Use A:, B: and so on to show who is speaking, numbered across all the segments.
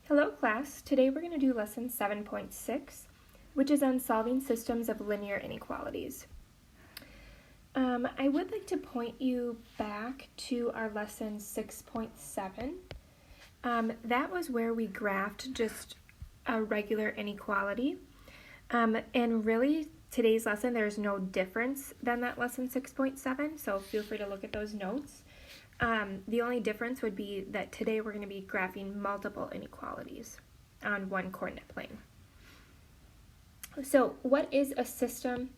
A: Hello class, today we're going to do lesson 7.6, which is on solving systems of linear inequalities. I would like to point you back to our lesson 6.7. That was where we graphed just a regular inequality. And really, today's lesson, there's no difference than that lesson 6.7, so feel free to look at those notes. The only difference would be that today we're going to be graphing multiple inequalities on one coordinate plane. So what is a system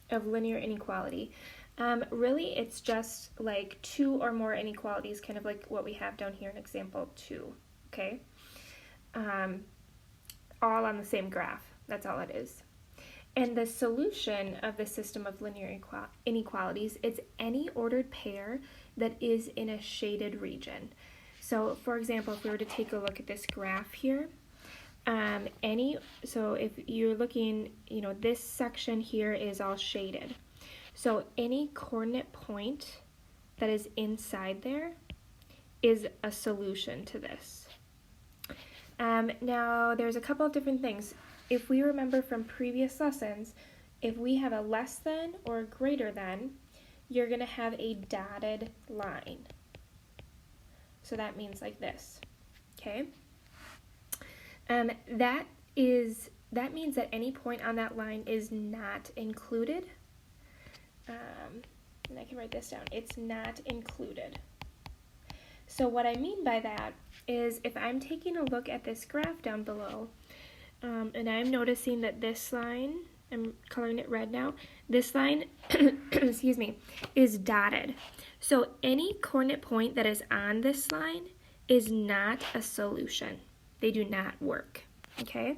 A: of linear inequality? Really, it's just like two or more inequalities, kind of like what we have down here in example 2, okay? All on the same graph, that's all it is. And the solution of the system of linear inequalities is any ordered pair that is in a shaded region. So for example, if we were to take a look at this graph here, so if you're looking, this section here is all shaded. So any coordinate point that is inside there is a solution to this. Now there's a couple of different things. If we remember from previous lessons, if we have a less than or greater than, you're going to have a dotted line. So that means like this, okay? That means that any point on that line is not included. And I can write this down. It's not included. So what I mean by that is if I'm taking a look at this graph down below, and I'm noticing that this line, I'm coloring it red now, this line, excuse me, is dotted. So any coordinate point that is on this line is not a solution. They do not work, okay?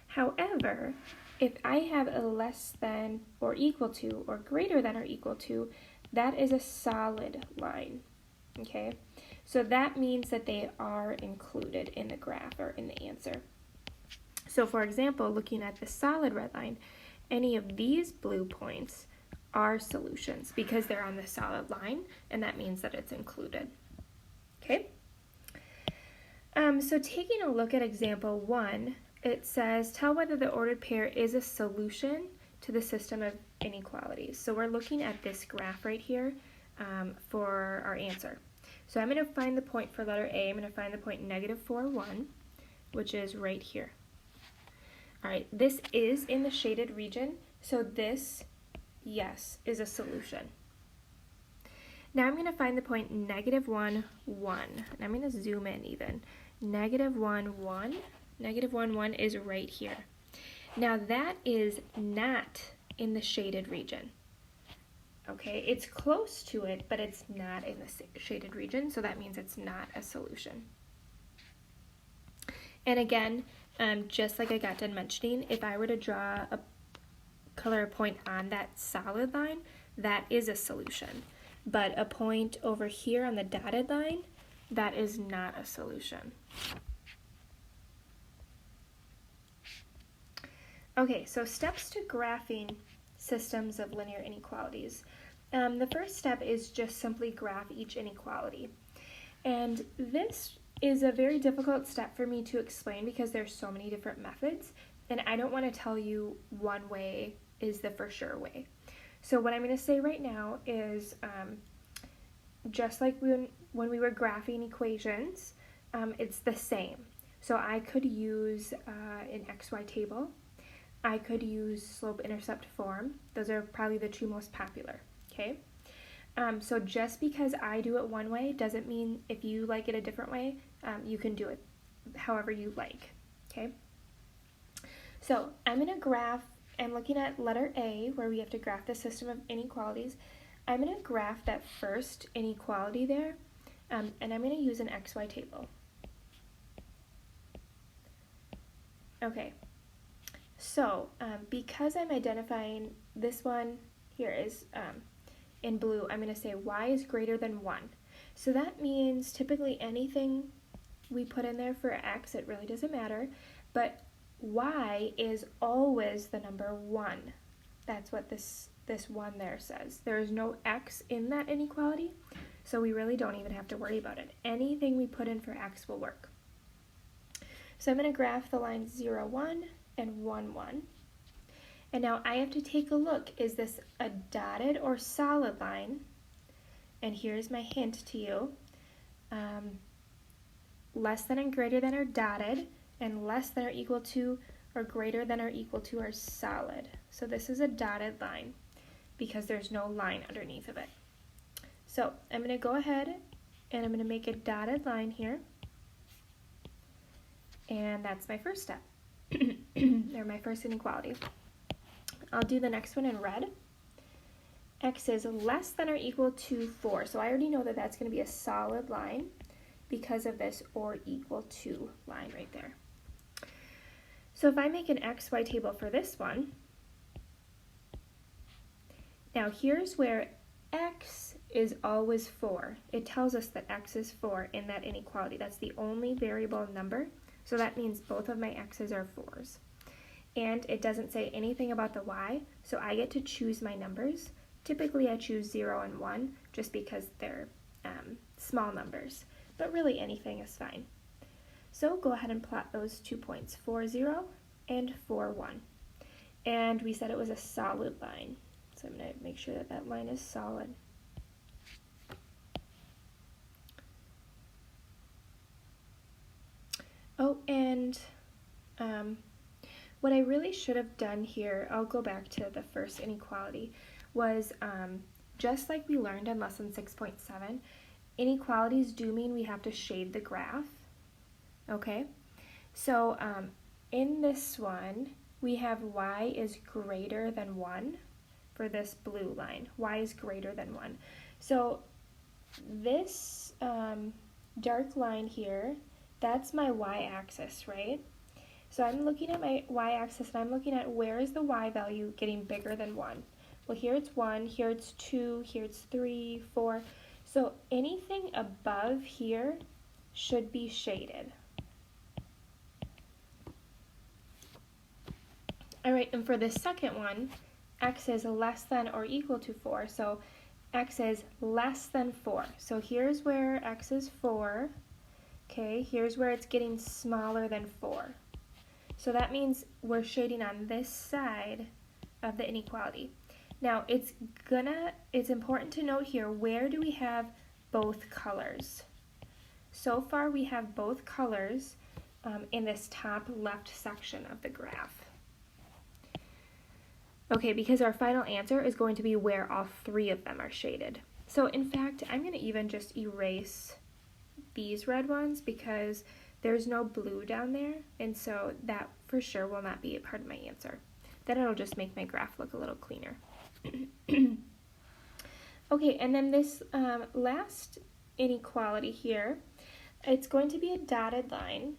A: However, if I have a less than or equal to or greater than or equal to, that is a solid line, okay? So that means that they are included in the graph or in the answer. So for example, looking at the solid red line, any of these blue points are solutions because they're on the solid line, and that means that it's included. Okay? So taking a look at example 1, it says, tell whether the ordered pair is a solution to the system of inequalities. So we're looking at this graph right here for our answer. So I'm going to find the point for letter A. I'm going to find the point -4, 1, which is right here. All right, this is in the shaded region, so this, yes, is a solution. Now I'm going to find the point -1, 1, and I'm going to zoom in even. -1, 1, -1, 1 is right here. Now that is not in the shaded region. Okay, it's close to it, but it's not in the shaded region, so that means it's not a solution. And again, just like I got done mentioning, if I were to draw a color point on that solid line, that is a solution. But a point over here on the dotted line, that is not a solution. Okay, so steps to graphing systems of linear inequalities. The first step is just simply graph each inequality. And this is a very difficult step for me to explain because there's so many different methods, and I don't want to tell you one way is the for sure way. So what I'm going to say right now is just like when we were graphing equations, it's the same. So I could use an XY table. I could use slope-intercept form. Those are probably the two most popular, okay? So just because I do it one way doesn't mean if you like it a different way, you can do it however you like, okay? So I'm going to graph, I'm looking at letter A where we have to graph the system of inequalities. I'm going to graph that first inequality there, and I'm going to use an XY table. Okay, so because I'm identifying this one here is in blue, I'm going to say y is greater than 1. So that means typically anything we put in there for x, it really doesn't matter, but y is always the number 1. That's what this 1 there says. There is no x in that inequality, so we really don't even have to worry about it. Anything we put in for x will work. So I'm going to graph the lines 0, 1 and 1, 1. And now I have to take a look. Is this a dotted or solid line? And here's my hint to you. Less than and greater than are dotted, and less than or equal to or greater than or equal to are solid. So this is a dotted line because there's no line underneath of it. So I'm going to go ahead and I'm going to make a dotted line here. And that's my first step, or my first inequality. I'll do the next one in red. X is less than or equal to 4. So I already know that that's going to be a solid line because of this or equal to line right there. So if I make an XY table for this one, now here's where X is always 4. It tells us that X is 4 in that inequality. That's the only variable number. So that means both of my X's are 4s. And it doesn't say anything about the Y, so I get to choose my numbers. Typically I choose 0 and 1 just because they're small numbers, but really anything is fine. So go ahead and plot those 2 points, 4, 0 and 4, 1. And we said it was a solid line, so I'm going to make sure that that line is solid. Oh, and what I really should have done here, I'll go back to the first inequality, was just like we learned in lesson 6.7, inequalities do mean we have to shade the graph, okay? So in this one, we have y is greater than 1 for this blue line. Y is greater than 1. So this dark line here, that's my y-axis, right? So I'm looking at my y-axis and I'm looking at where is the y value getting bigger than 1. Well, here it's 1, here it's 2, here it's 3, 4. So anything above here should be shaded. All right, and for the second one, x is less than or equal to 4. So x is less than 4. So here's where x is 4. Okay, here's where it's getting smaller than 4. So that means we're shading on this side of the inequality. Now it's important to note here, where do we have both colors? So far we have both colors in this top left section of the graph. Okay, because our final answer is going to be where all 3 of them are shaded. So in fact, I'm going to even just erase these red ones because there's no blue down there, and so that for sure will not be a part of my answer. Then it'll just make my graph look a little cleaner. Okay, and then this last inequality here, it's going to be a dotted line.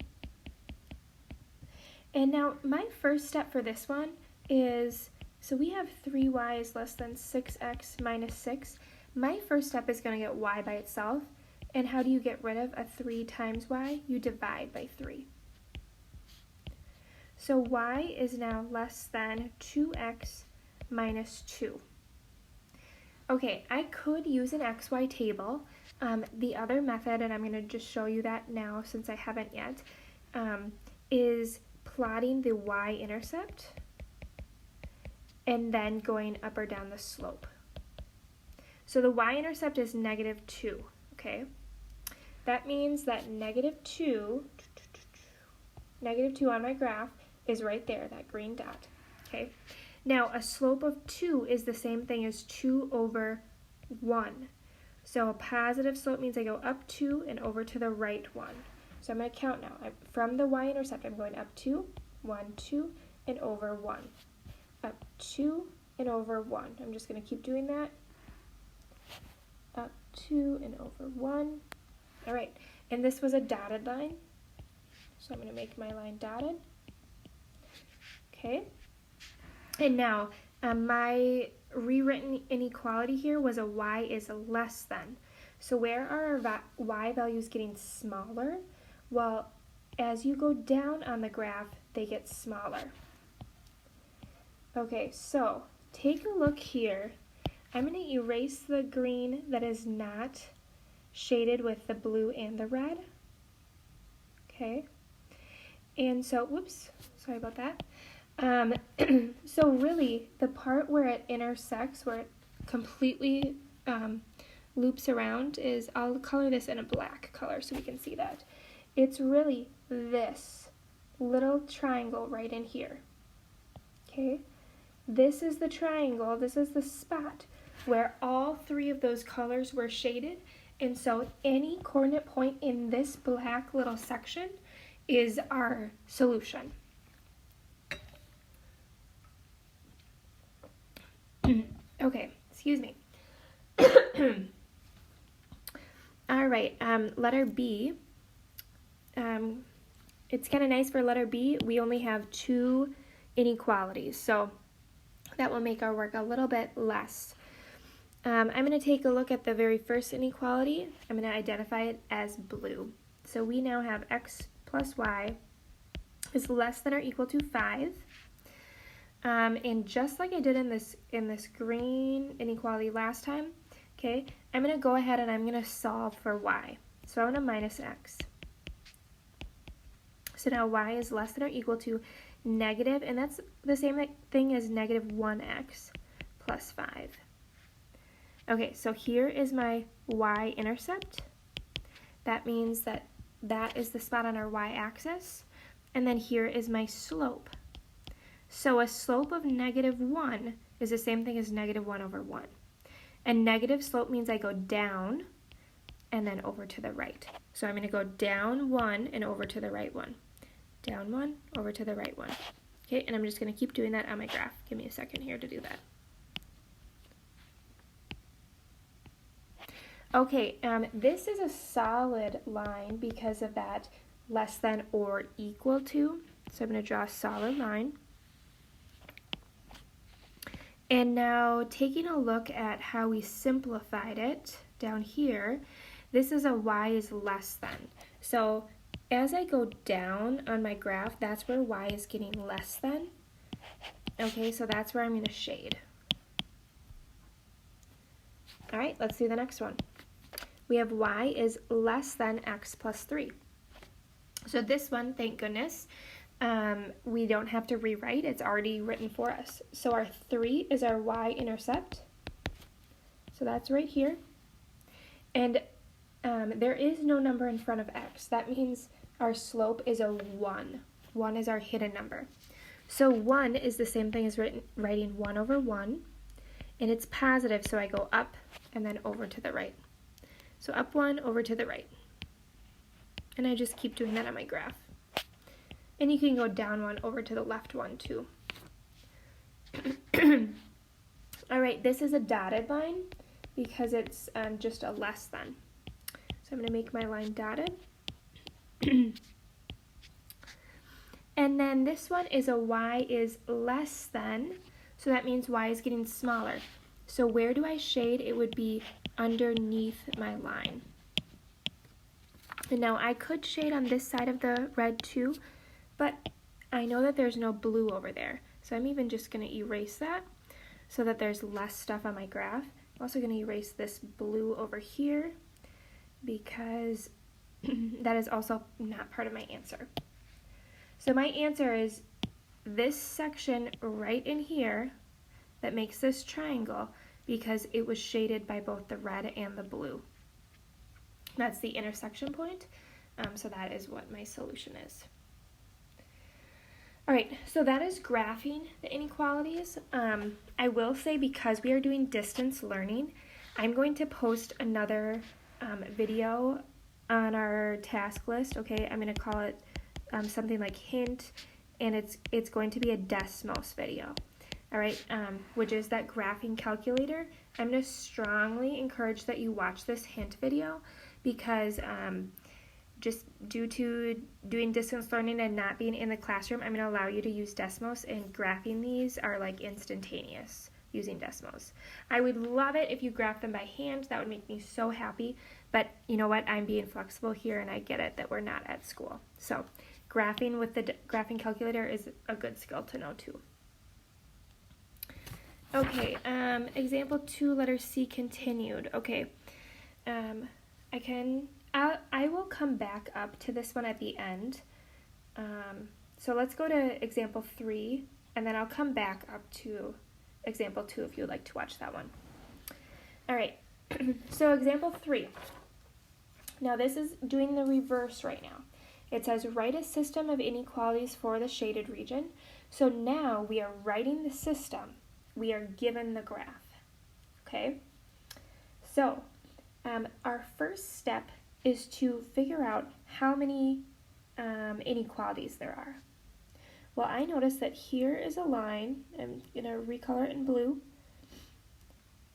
A: And now my first step for this one is, so we have 3y is less than 6x minus 6. My first step is going to get y by itself. And how do you get rid of a 3 times y? You divide by 3. So y is now less than 2x minus 2. Okay, I could use an xy table. The other method, and I'm going to just show you that now since I haven't yet, is plotting the y-intercept and then going up or down the slope. So the y-intercept is negative 2, okay? That means that negative 2 on my graph is right there, that green dot, okay? Now, a slope of 2 is the same thing as 2 over 1. So a positive slope means I go up 2 and over to the right 1. So I'm going to count now. From the y-intercept, I'm going up 2, 1, 2, and over 1. Up 2 and over 1. I'm just going to keep doing that. Up 2 and over 1. All right, and this was a dotted line. So I'm going to make my line dotted. Okay. And now, my rewritten inequality here was a y is less than. So where are our y values getting smaller? Well, as you go down on the graph, they get smaller. Okay, so take a look here. I'm going to erase the green that is not shaded with the blue and the red. Okay. And so, whoops, sorry about that. So really, the part where it intersects, where it completely loops around is, I'll color this in a black color so we can see that. It's really this little triangle right in here. Okay, this is the triangle, this is the spot where all three of those colors were shaded, and so any coordinate point in this black little section is our solution. Okay, excuse me. All right, letter B. It's kind of nice for letter B. We only have 2 inequalities, so that will make our work a little bit less. I'm going to take a look at the very first inequality. I'm going to identify it as blue. So we now have x plus y is less than or equal to 5. And just like I did in this green inequality last time, okay, I'm going to go ahead and I'm going to solve for y. So I'm going to minus x. So now y is less than or equal to negative, and that's the same thing as negative 1x plus 5. Okay, so here is my y-intercept. That means that that is the spot on our y-axis. And then here is my slope. So a slope of negative 1 is the same thing as negative 1 over 1. And negative slope means I go down and then over to the right. So I'm going to go down 1 and over to the right 1. Down 1, over to the right 1. Okay, and I'm just going to keep doing that on my graph. Give me a second here to do that. Okay, this is a solid line because of that less than or equal to. So I'm going to draw a solid line. And now taking a look at how we simplified it down here, this is a y is less than. So as I go down on my graph, that's where y is getting less than. Okay, so that's where I'm going to shade. All right, let's do the next one. We have y is less than x plus 3. So this one, thank goodness, we don't have to rewrite. It's already written for us. So our 3 is our y-intercept. So that's right here. And there is no number in front of x. That means our slope is a 1. 1 is our hidden number. So 1 is the same thing as writing 1 over 1. And it's positive, so I go up and then over to the right. So up 1, over to the right. And I just keep doing that on my graph. And you can go down 1 over to the left 1 too. All right, this is a dotted line because it's just a less than. So I'm going to make my line dotted. And then this one is a y is less than, so that means y is getting smaller. So where do I shade? It would be underneath my line. And now I could shade on this side of the red too, but I know that there's no blue over there. So I'm even just going to erase that so that there's less stuff on my graph. I'm also going to erase this blue over here because that is also not part of my answer. So my answer is this section right in here that makes this triangle because it was shaded by both the red and the blue. That's the intersection point, so that is what my solution is. All right, so that is graphing the inequalities. I will say because we are doing distance learning, I'm going to post another video on our task list, okay? I'm going to call it something like hint, and it's going to be a Desmos video, all right, which is that graphing calculator. I'm going to strongly encourage that you watch this hint video because just due to doing distance learning and not being in the classroom, I'm going to allow you to use Desmos, and graphing these are like instantaneous using Desmos. I would love it if you graph them by hand. That would make me so happy, but you know what? I'm being flexible here, and I get it that we're not at school. So graphing with the graphing calculator is a good skill to know too. Okay, example 2, letter C, continued. Okay, I will come back up to this one at the end, So let's go to example 3, and then I'll come back up to example 2 if you would like to watch that one. All right, so example 3. Now this is doing the reverse right now. It says write a system of inequalities for the shaded region. So now we are writing the system. We are given the graph, okay? So our first step is to figure out how many inequalities there are. Well, I notice that here is a line. I'm going to recolor it in blue.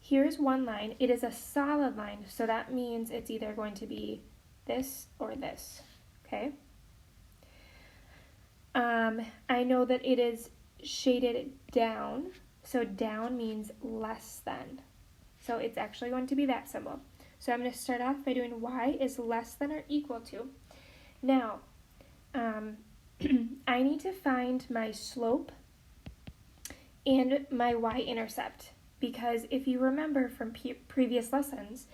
A: Here's one line. It is a solid line, so that means it's either going to be this or this, okay? I know that it is shaded down, so down means less than. So it's actually going to be that symbol. So I'm going to start off by doing y is less than or equal to. Now, I need to find my slope and my y-intercept, because if you remember from previous lessons,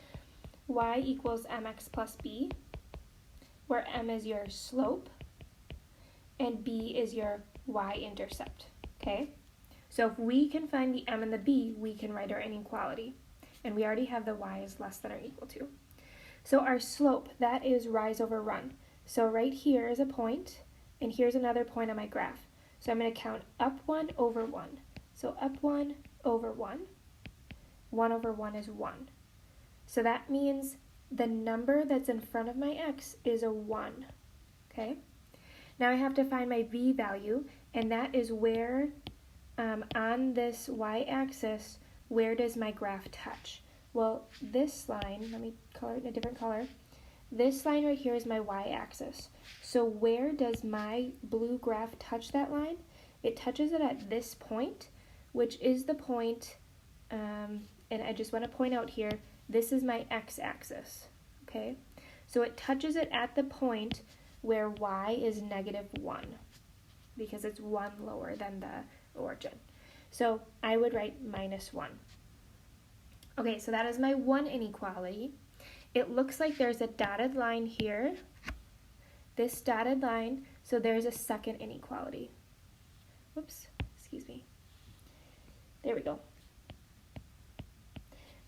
A: y equals mx plus b, where m is your slope and b is your y-intercept, okay? So if we can find the m and the b, we can write our inequality, and we already have the y is less than or equal to. So our slope, that is rise over run. So right here is a point, and here's another point on my graph. So I'm going to count up 1 over 1. So up 1 over 1. 1 over 1 is 1. So that means the number that's in front of my x is a 1. Okay? Now I have to find my v value, and that is where on this y-axis, where does my graph touch? Well, this line, let me color it in a different color. This line right here is my y-axis. So where does my blue graph touch that line? It touches it at this point, which is the point, and I just want to point out here, this is my x-axis, okay? So it touches it at the point where y is -1, because it's 1 lower than the origin. So I would write -1. Okay, so that is my one inequality. It looks like there's a dotted line here, this dotted line, so there's a second inequality. Whoops, excuse me. There we go.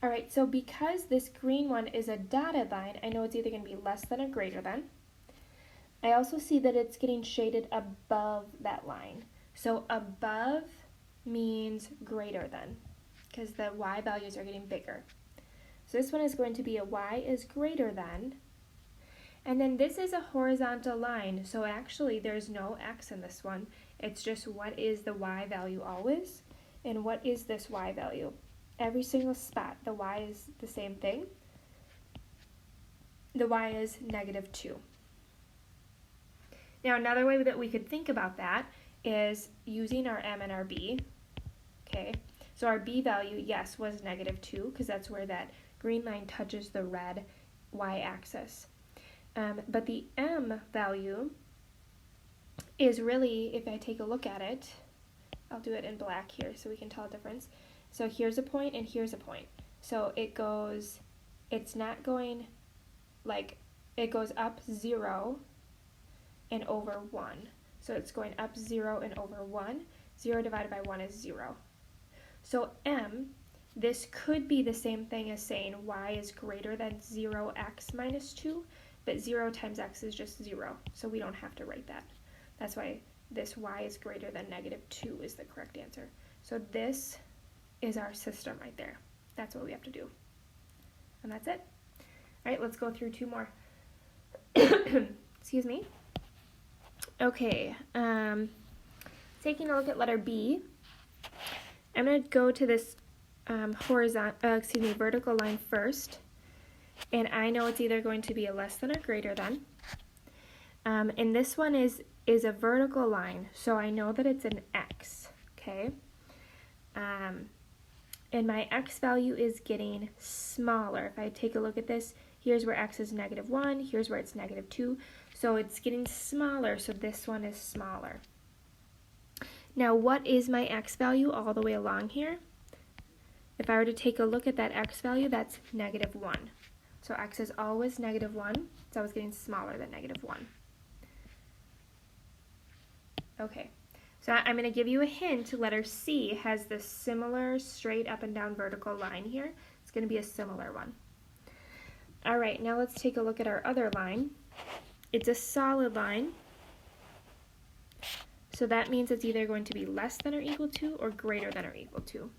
A: All right, so because this green one is a dotted line, I know it's either going to be less than or greater than. I also see that it's getting shaded above that line. So above means greater than, because the y values are getting bigger. So this one is going to be a y is greater than, and then this is a horizontal line, so actually there's no x in this one. It's just what is the y value always, and what is this y value. Every single spot, the y is the same thing. The y is -2. Now another way that we could think about that is using our m and our b. Okay, so our b value, yes, was -2, because that's where that green line touches the red y-axis. But the m value is really, if I take a look at it, I'll do it in black here so we can tell the difference. So here's a point and here's a point. So it goes, it's not going like, it goes up 0 and over 1. So it's going up 0 and over 1. 0 divided by 1 is 0. So m, this could be the same thing as saying y is greater than 0x minus 2, but 0 times x is just 0, so we don't have to write that. That's why this y is greater than -2 is the correct answer. So this is our system right there. That's what we have to do. And that's it. All right, let's go through 2 more. Excuse me. Okay, taking a look at letter B, I'm going to go to this vertical line first, and I know it's either going to be a less than or greater than. And this one is a vertical line, so I know that it's an x, okay? And my x value is getting smaller. If I take a look at this, here's where x is -1, here's where it's -2, so it's getting smaller, so this one is smaller. Now, what is my x value all the way along here? If I were to take a look at that x value, that's -1. So x is always -1, so I was getting smaller than -1. Okay, so I'm going to give you a hint. Letter C has this similar straight up and down vertical line here. It's going to be a similar one. All right, now let's take a look at our other line. It's a solid line. So that means it's either going to be less than or equal to or greater than or equal to.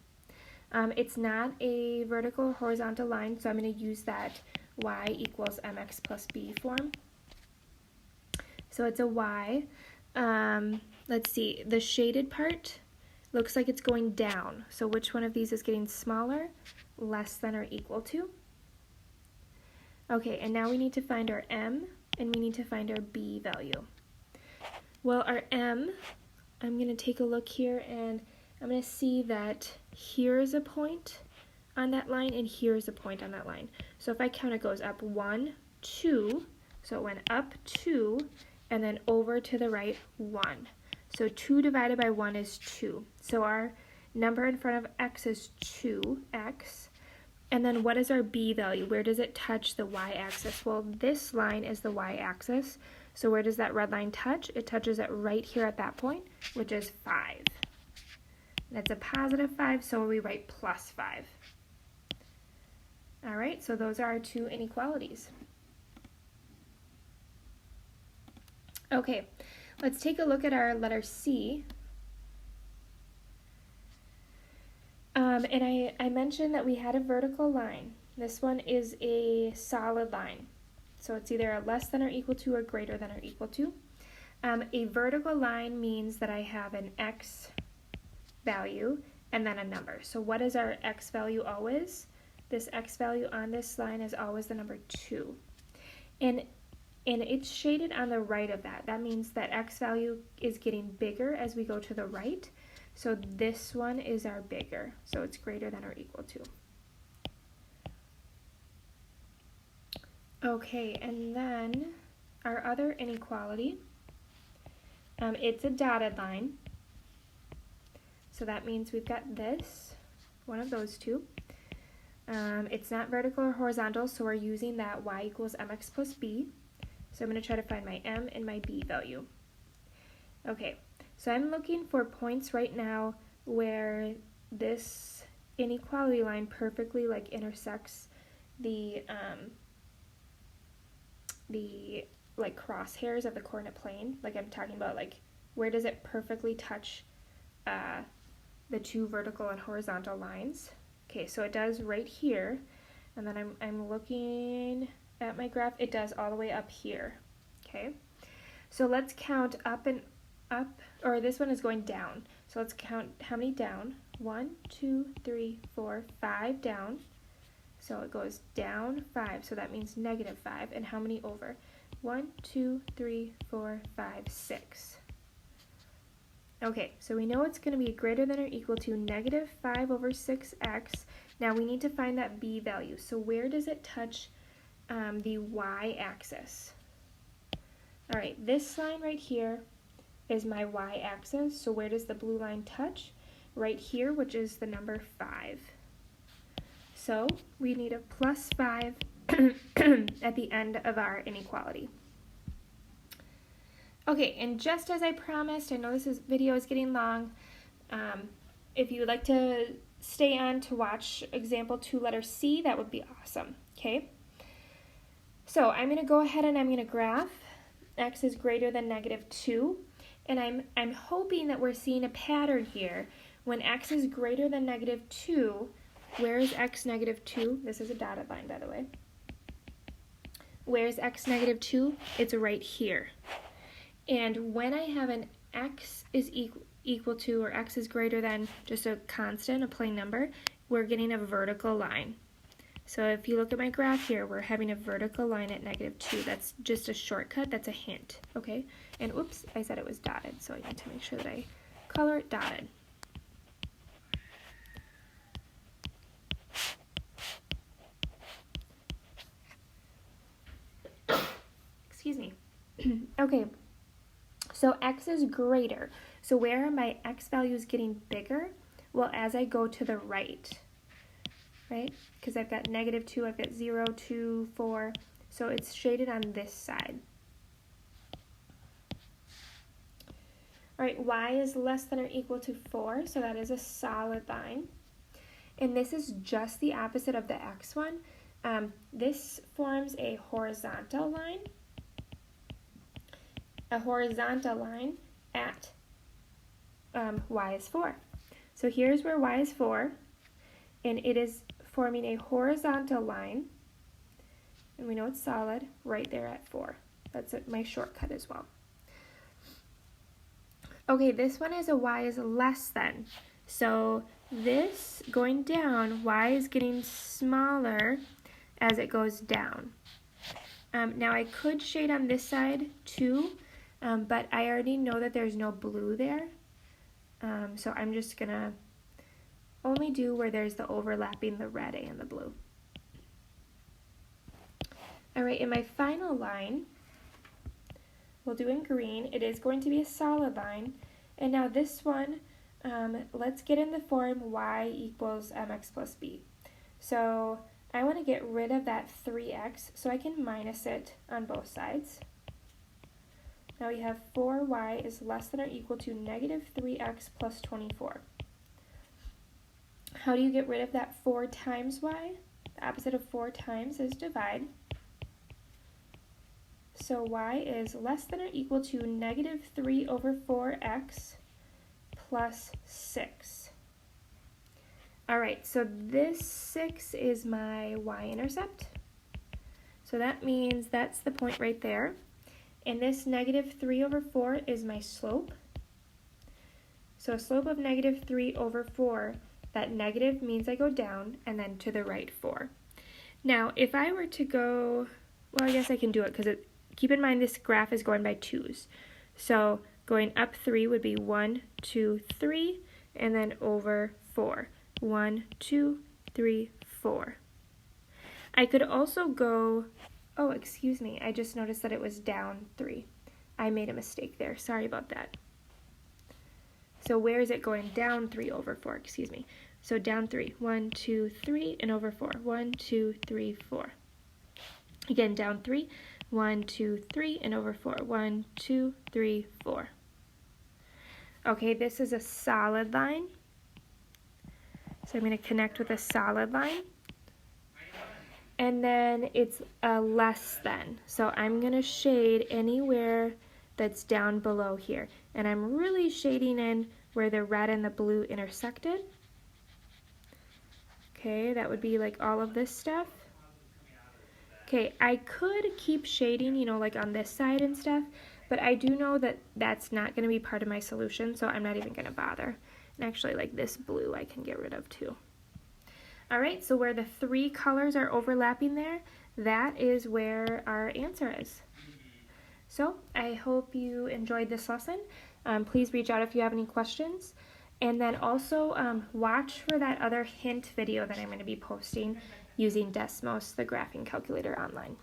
A: It's not a vertical or horizontal line, so I'm going to use that y equals mx plus b form. So it's a y. Let's see, the shaded part looks like it's going down. So which one of these is getting smaller? Less than or equal to. Okay, and now we need to find our m, and we need to find our b value. Well, our m, I'm going to take a look here, and I'm going to see that here is a point on that line, and here is a point on that line. So if I count, it goes up 1, 2, so it went up 2, and then over to the right 1. So 2 divided by 1 is 2. So our number in front of x is 2x. And then what is our b value? Where does it touch the y-axis? Well, this line is the y-axis. So where does that red line touch? It touches it right here at that point, which is 5. That's a positive 5, so we write plus 5. All right, so those are our two inequalities. Okay, let's take a look at our letter C. And I mentioned that we had a vertical line. This one is a solid line. So it's either a less than or equal to or greater than or equal to. A vertical line means that I have an x value and then a number. So what is our x value always? This x value on this line is always the number 2. And it's shaded on the right of that. That means that x value is getting bigger as we go to the right. So this one is our bigger. So it's greater than or equal to. Okay, and then our other inequality, it's a dotted line. So that means we've got this, one of those two. It's not vertical or horizontal, so we're using that y equals mx plus b. So I'm going to try to find my m and my b value. Okay, so I'm looking for points right now where this inequality line perfectly intersects the crosshairs of the coordinate plane. Like I'm talking about where does it perfectly touch the two vertical and horizontal lines. Okay, so it does right here, and then I'm looking at my graph. It does all the way up here. Okay, so let's count up and up, or this one is going down. So let's count how many down. 1, 2, 3, 4, 5 down. So it goes down 5, so that means negative 5. And how many over? 1, 2, 3, 4, 5, 6. Okay, so we know it's going to be greater than or equal to negative 5 over 6x. Now we need to find that b value. So where does it touch the y-axis? All right, this line right here is my y-axis. So where does the blue line touch? Right here, which is the number 5. So we need a plus 5 at the end of our inequality. Okay, and just as I promised, I know this video is getting long. If you would like to stay on to watch example 2, letter C, that would be awesome. Okay, so I'm going to go ahead and I'm going to graph x is greater than negative 2, and I'm hoping that we're seeing a pattern here. When x is greater than negative 2, where is x negative 2? This is a dotted line, by the way. Where is x negative 2? It's right here. And when I have an x is equal to or x is greater than just a constant, a plain number, we're getting a vertical line. So if you look at my graph here, we're having a vertical line at negative 2. That's just a shortcut. That's a hint. Okay? And oops, I said it was dotted, so I need to make sure that I color it dotted. Excuse me. Okay. So x is greater. So where are my x values getting bigger? Well, as I go to the right, right? Because I've got negative 2, I've got 0, 2, 4. So it's shaded on this side. All right, y is less than or equal to 4, so that is a solid line. And this is just the opposite of the x one. This forms a horizontal line. A horizontal line at y is 4. So here's where y is 4, and it is forming a horizontal line, and we know it's solid, right there at 4. That's my shortcut as well. Okay, this one is a y is less than. So this going down, y is getting smaller as it goes down. Now I could shade on this side too, but I already know that there's no blue there. So I'm just gonna only do where there's the overlapping the red and the blue. All right, in my final line, we'll do in green. It is going to be a solid line. And now this one, let's get in the form y equals mx plus b. So I want to get rid of that 3x, so I can minus it on both sides. Now we have 4y is less than or equal to negative 3x plus 24. How do you get rid of that 4 times y? The opposite of 4 times is divide. So y is less than or equal to negative 3 over 4x plus 6. All right, so this 6 is my y-intercept. So that means that's the point right there. And this negative 3 over 4 is my slope. So a slope of negative 3 over 4, that negative means I go down and then to the right 4. Now, if I were to go, well, I guess I can do it because keep in mind this graph is going by 2's. So going up 3 would be 1, 2, 3, and then over 4. 1, 2, 3, 4. I could also go, oh, excuse me, I just noticed that it was down 3. I made a mistake there, sorry about that. So where is it going? Down 3 over 4, excuse me. So down 3, 1, 2, 3, and over 4. 1, 2, 3, 4. Again, down 3, 1, 2, 3, and over 4. 1, 2, 3, 4. Okay, this is a solid line. So I'm going to connect with a solid line. And then it's a less than. So I'm going to shade anywhere that's down below here. And I'm really shading in where the red and the blue intersected. Okay, that would be like all of this stuff. Okay, I could keep shading, you know, like on this side and stuff, but I do know that that's not going to be part of my solution, so I'm not even going to bother. And actually, like this blue I can get rid of too. All right, so where the 3 colors are overlapping there, that is where our answer is. So I hope you enjoyed this lesson. Please reach out if you have any questions. And then also watch for that other hint video that I'm going to be posting using Desmos, the graphing calculator online.